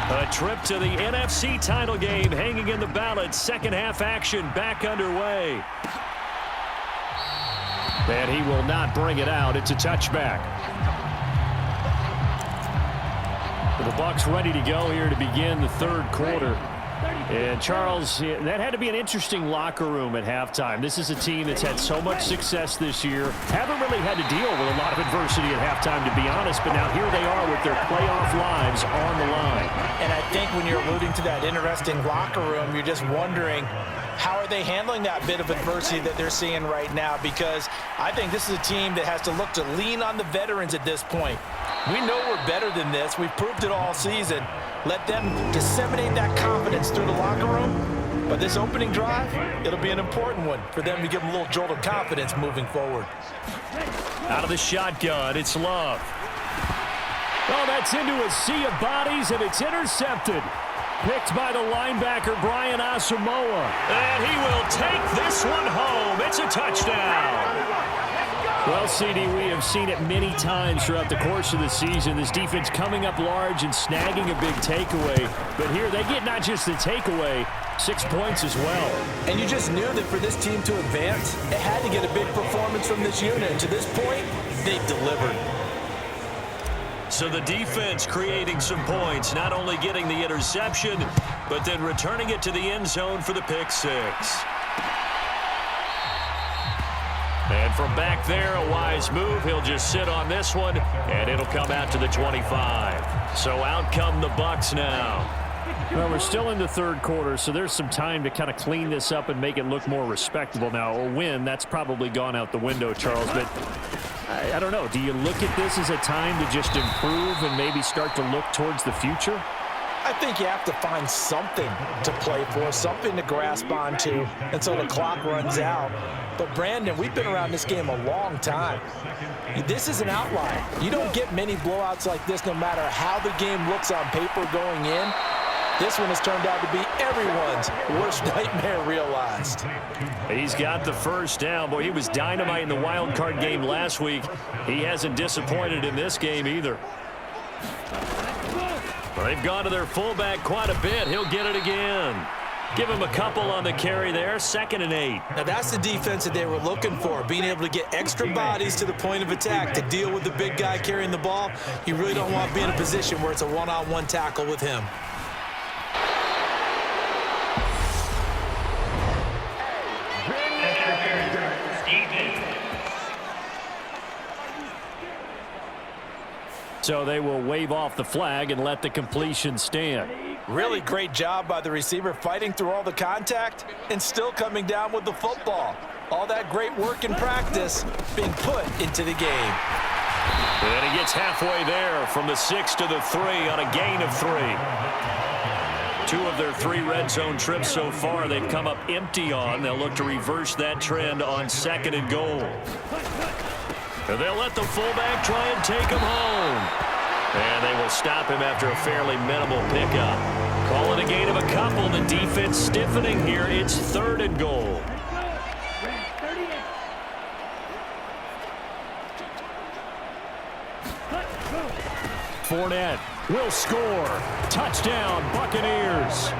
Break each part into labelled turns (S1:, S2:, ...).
S1: A trip to the NFC title game hanging in the balance. Second half action back underway. And he will not bring it out. It's a touchback. The Bucs ready to go here to begin the third quarter. And Charles, that had to be an interesting locker room at halftime. This is a team that's had so much success this year. Haven't really had to deal with a lot of adversity at halftime, to be honest. But now here they are with their playoff lives on the line.
S2: And I think when you're alluding to that interesting locker room, you're just wondering, how are they handling that bit of adversity that they're seeing right now? Because I think this is a team that has to look to lean on the veterans at this point. We know we're better than this. We've proved it all season. Let them disseminate that confidence through the locker room. But this opening drive, it'll be an important one for them to give them a little jolt of confidence moving forward.
S1: Out of the shotgun, it's Love. Oh, that's into a sea of bodies, and it's intercepted. Picked by the linebacker, Brian Asamoah. And he will take this one home. It's a touchdown. Well, CD, we have seen it many times throughout the course of the season. This defense coming up large and snagging a big takeaway. But here they get not just the takeaway, 6 points as well.
S2: And you just knew that for this team to advance, it had to get a big performance from this unit. And to this point, they've delivered.
S1: So the defense creating some points, not only getting the interception, but then returning it to the end zone for the pick six. And from back there, a wise move. He'll just sit on this one, and it'll come out to the 25. So out come the Bucs now. Well, we're still in the third quarter, so there's some time to kind of clean this up and make it look more respectable. Now, a win, that's probably gone out the window, Charles, but I don't know. Do you look at this as a time to just improve and maybe start to look towards the future?
S2: I think you have to find something to play for, something to grasp onto until the clock runs out. But, Brandon, we've been around this game a long time. This is an outlier. You don't get many blowouts like this no matter how the game looks on paper going in. This one has turned out to be everyone's worst nightmare realized.
S1: He's got the first down. Boy, he was dynamite in the wild card game last week. He hasn't disappointed in this game either. Well, they've gone to their fullback quite a bit. He'll get it again. Give him a couple on the carry there. 2nd and 8.
S2: Now that's the defense that they were looking for, being able to get extra bodies to the point of attack to deal with the big guy carrying the ball. You really don't want to be in a position where it's a one-on-one tackle with him.
S1: So they will wave off the flag and let the completion stand.
S2: Really great job by the receiver fighting through all the contact and still coming down with the football. All that great work in practice being put into the game.
S1: And he gets halfway there from the 6 to the 3 on a gain of 3. 2 of their 3 red zone trips so far they've come up empty on. They'll look to reverse that trend on 2nd and goal. And they'll let the fullback try and take him home. And they will stop him after a fairly minimal pickup. Call it a gain of a couple. The defense stiffening here. It's 3rd and goal. Fournette will score. Touchdown, Buccaneers.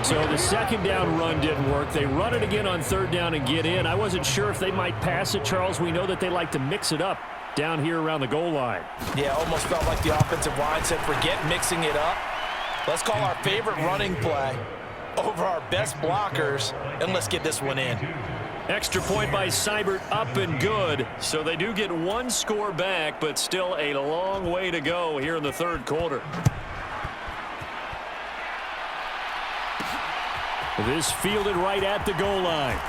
S1: So the 2nd down run didn't work. They run it again on 3rd down and get in. I wasn't sure if they might pass it, Charles. We know that they like to mix it up down here around the goal line.
S2: Yeah, almost felt like the offensive line said, forget mixing it up. Let's call our favorite running play over our best blockers, and let's get this one in.
S1: Extra point by Seibert, up and good. So they do get 1 score back, but still a long way to go here in the 3rd quarter. This fielded right at the goal line.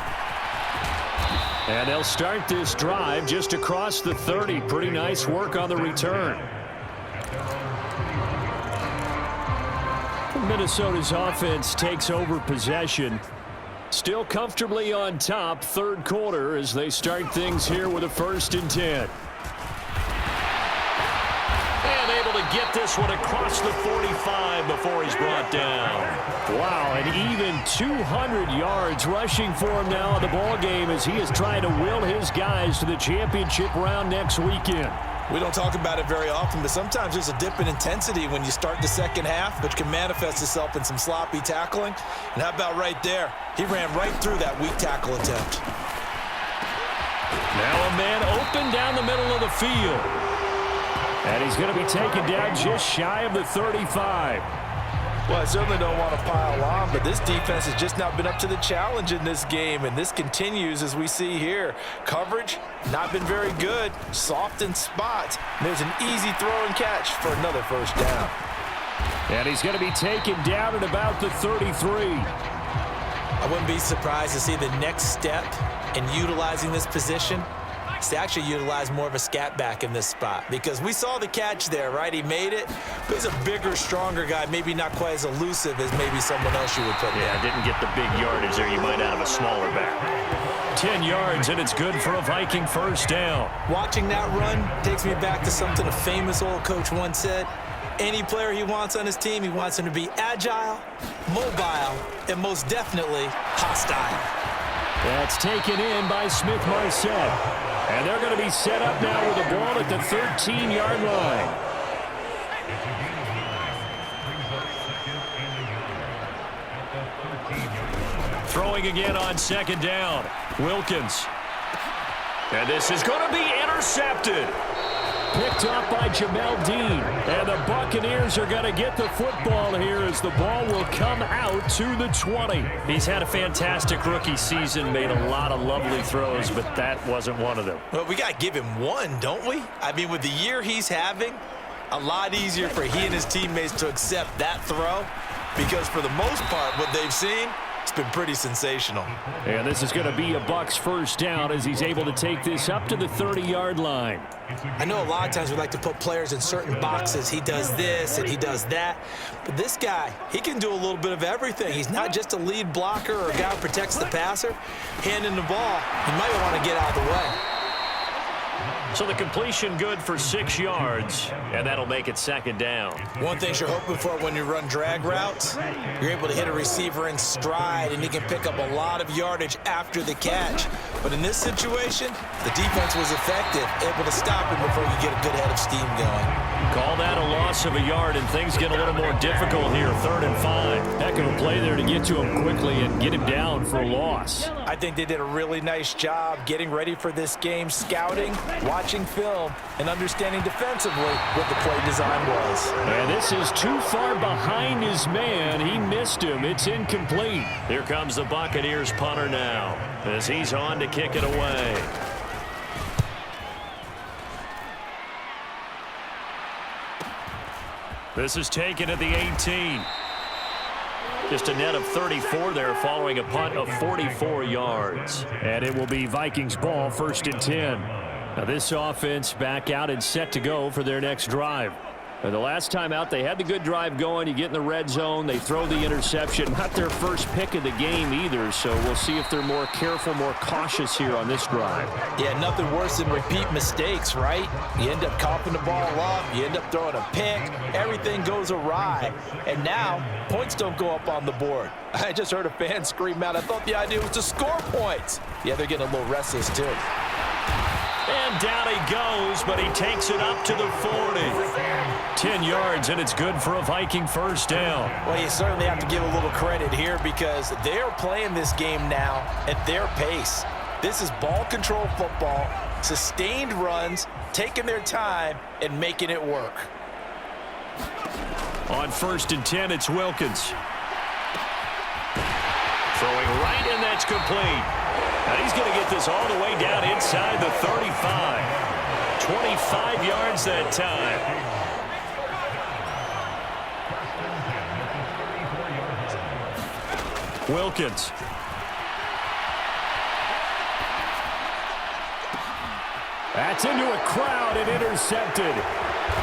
S1: And they'll start this drive just across the 30. Pretty nice work on the return. Minnesota's offense takes over possession. Still comfortably on top, 3rd quarter as they start things here with a 1st and 10. And able to get this one across the 45 before he's brought down. Wow, and even 200 yards rushing for him now in the ball game as he is trying to will his guys to the championship round next weekend.
S2: We don't talk about it very often, but sometimes there's a dip in intensity when you start the second half, which can manifest itself in some sloppy tackling. And how about right there? He ran right through that weak tackle attempt.
S1: Now a man open down the middle of the field. And he's going to be taken down just shy of the 35.
S2: Well, I certainly don't want to pile on, but this defense has just not been up to the challenge in this game, and this continues as we see here. Coverage, not been very good. Soft in spots. There's an easy throw and catch for another first down.
S1: And he's going to be taken down at about the 33.
S2: I wouldn't be surprised to see the next step in utilizing this position is to actually utilize more of a scat back in this spot, because we saw the catch there, right? He made it, but he's a bigger, stronger guy, maybe not quite as elusive as maybe someone else you would put there.
S1: Yeah, didn't get the big yardage there you might out of a smaller back. 10 yards, and it's good for a Viking first down.
S2: Watching that run takes me back to something a famous old coach once said. Any player he wants on his team, he wants him to be agile, mobile, and most definitely hostile.
S1: That's taken in by Smith-Marset. And they're going to be set up now with the ball at the 13-yard line. Throwing again on second down. Wilkins. And this is going to be intercepted. Picked up by Jamel Dean. And the Buccaneers are going to get the football here as the ball will come out to the 20. He's had a fantastic rookie season, made a lot of lovely throws, but that wasn't one of them.
S2: Well, we got to give him one, don't we? I mean, with the year he's having, a lot easier for he and his teammates to accept that throw, because for the most part, what they've seen, it's been pretty sensational.
S1: And this is going to be a Bucs first down as he's able to take this up to the 30-yard line.
S2: I know a lot of times we like to put players in certain boxes. He does this and he does that. But this guy, he can do a little bit of everything. He's not just a lead blocker or a guy who protects the passer. Handing the ball, he might want to get out of the way.
S1: So the completion good for 6 yards, and that'll make it second down.
S2: One thing you're hoping for when you run drag routes, you're able to hit a receiver in stride, and he can pick up a lot of yardage after the catch. But in this situation, the defense was effective, able to stop him before you get a good head of steam going.
S1: Call that a loss of a yard, and things get a little more difficult here, 3rd and 5. Heck of a play there to get to him quickly and get him down for a loss.
S2: I think they did a really nice job getting ready for this game, scouting, watching film, and understanding defensively what the play design was.
S1: And this is too far behind his man. He missed him. It's incomplete. Here comes the Buccaneers punter now as he's on to kick it away. This is taken at the 18. Just a net of 34 there following a punt of 44 yards. And it will be Vikings ball, 1st and 10. Now this offense back out and set to go for their next drive. And the last time out, they had the good drive going. You get in the red zone, they throw the interception. Not their first pick of the game either, so we'll see if they're more careful, more cautious here on this drive.
S2: Yeah, nothing worse than repeat mistakes, right? You end up coughing the ball up, you end up throwing a pick, everything goes awry, and now points don't go up on the board. I just heard a fan scream out, I thought the idea was to score points. Yeah, they're getting a little restless too.
S1: And down he goes, but he takes it up to the 40. 10 yards, and it's good for a Viking first down.
S2: Well, you certainly have to give a little credit here because they're playing this game now at their pace. This is ball control football, sustained runs, taking their time, and making it work.
S1: On 1st and 10, it's Wilkins. Throwing right, and that's complete. And he's going to get this all the way down inside the 35. 25 yards that time. Wilkins. That's into a crowd and intercepted.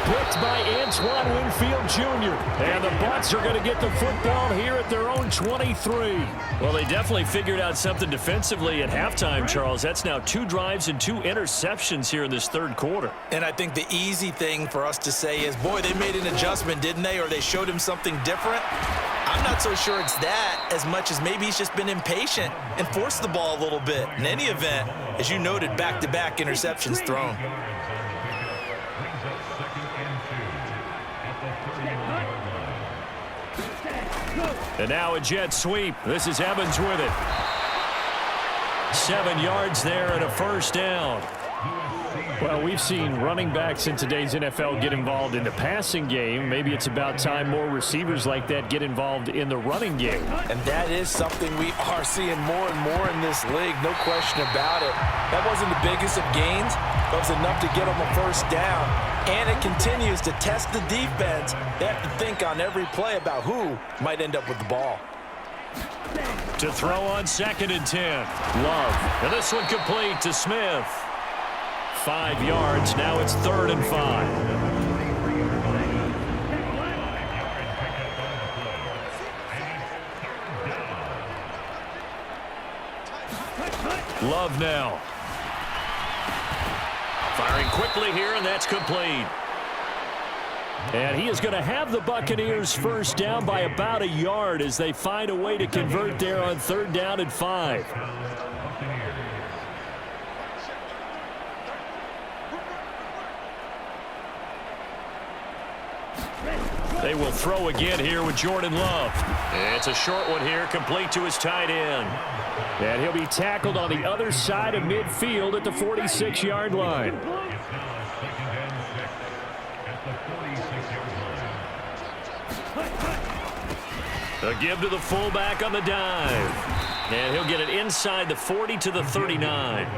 S1: Picked by Antoine Winfield Jr. And the Bucs are going to get the football here at their own 23. Well, they definitely figured out something defensively at halftime, Charles. That's now 2 drives and 2 interceptions here in this 3rd quarter.
S2: And I think the easy thing for us to say is, boy, they made an adjustment, didn't they? Or they showed him something different. I'm not so sure it's that as much as maybe he's just been impatient and forced the ball a little bit. In any event, as you noted, back-to-back interceptions thrown.
S1: And now a jet sweep. This is Evans with it. 7 yards there and a first down. Well, we've seen running backs in today's NFL get involved in the passing game. Maybe it's about time more receivers like that get involved in the running game.
S2: And that is something we are seeing more and more in this league, no question about it. That wasn't the biggest of gains, but it was enough to get them a first down. And it continues to test the defense. They have to think on every play about who might end up with the ball.
S1: To throw on 2nd and 10. Love. And this one complete to Smith. 5 yards. Now it's 3rd and 5. Love now. Firing quickly here, and that's complete. And he is going to have the Buccaneers first down by about a yard as they find a way to convert there on 3rd down and 5. They will throw again here with Jordan Love. It's a short one here, complete to his tight end. And he'll be tackled on the other side of midfield at the 46-yard line. A give to the fullback on the dive. And he'll get it inside the 40 to the 39.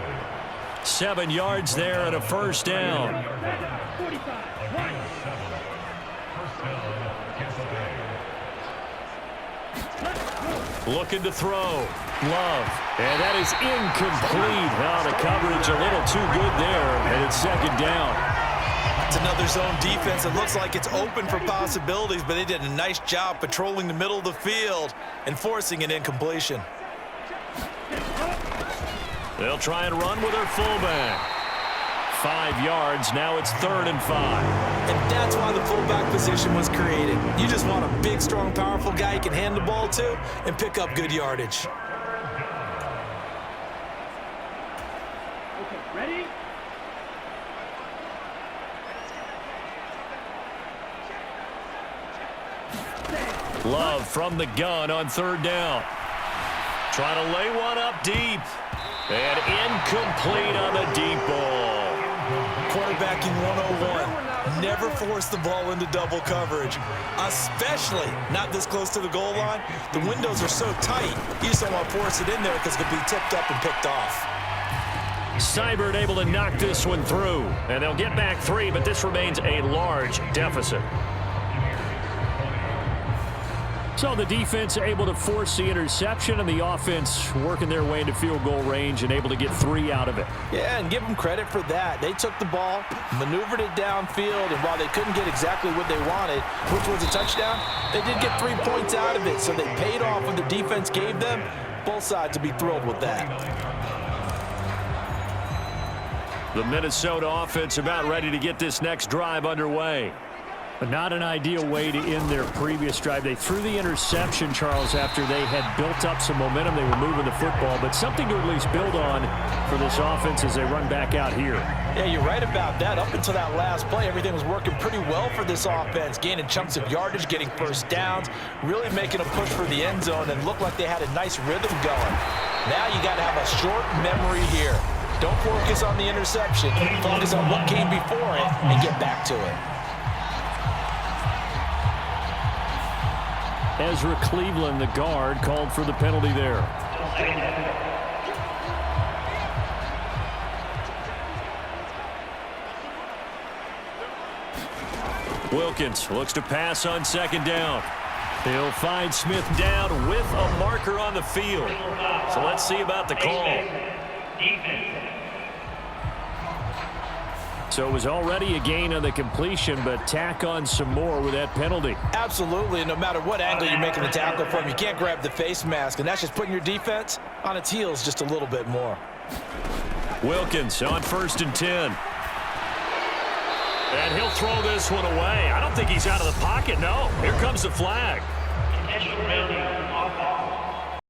S1: 7 yards there and a first down. Looking to throw. Love. And that is incomplete. Now the coverage a little too good there, and it's 2nd down.
S2: It's another zone defense. It looks like it's open for possibilities, but they did a nice job patrolling the middle of the field and forcing an incompletion.
S1: They'll try and run with their fullback. 5 yards. Now it's 3rd and 5.
S2: And that's why the fullback position was created. You just want a big, strong, powerful guy you can hand the ball to and pick up good yardage.
S3: Okay, ready?
S1: Love from the gun on 3rd down. Trying to lay one up deep. And incomplete on the deep ball.
S2: Quarterbacking 101. Never force the ball into double coverage, especially not this close to the goal line. The windows are so tight, you just don't want to force it in there because it could be tipped up and picked off.
S1: Seibert able to knock this one through. And they'll get back 3, but this remains a large deficit. So the defense able to force the interception, and the offense working their way into field goal range and able to get 3 out of it.
S2: Yeah, and give them credit for that. They took the ball, maneuvered it downfield, and while they couldn't get exactly what they wanted, which was a touchdown, they did get 3 points out of it. So they paid off what the defense gave them. Both sides to be thrilled with that.
S1: The Minnesota offense about ready to get this next drive underway. But not an ideal way to end their previous drive. They threw the interception, Charles, after they had built up some momentum. They were moving the football, but something to at least build on for this offense as they run back out here.
S2: Yeah, you're right about that. Up until that last play, everything was working pretty well for this offense, gaining chunks of yardage, getting first downs, really making a push for the end zone, and looked like they had a nice rhythm going. Now you got to have a short memory here. Don't focus on the interception. Focus on what came before it and get back to it.
S1: Ezra Cleveland, the guard, called for the penalty there. Wilkins looks to pass on 2nd down. He'll find Smith down with a marker on the field. So let's see about the call. So it was already a gain on the completion, but tack on some more with that penalty.
S2: Absolutely, and no matter what angle you're making the tackle from, you can't grab the face mask, and that's just putting your defense on its heels just a little bit more.
S1: Wilkins on 1st and 10. And he'll throw this one away. I don't think he's out of the pocket, no. Here comes the flag.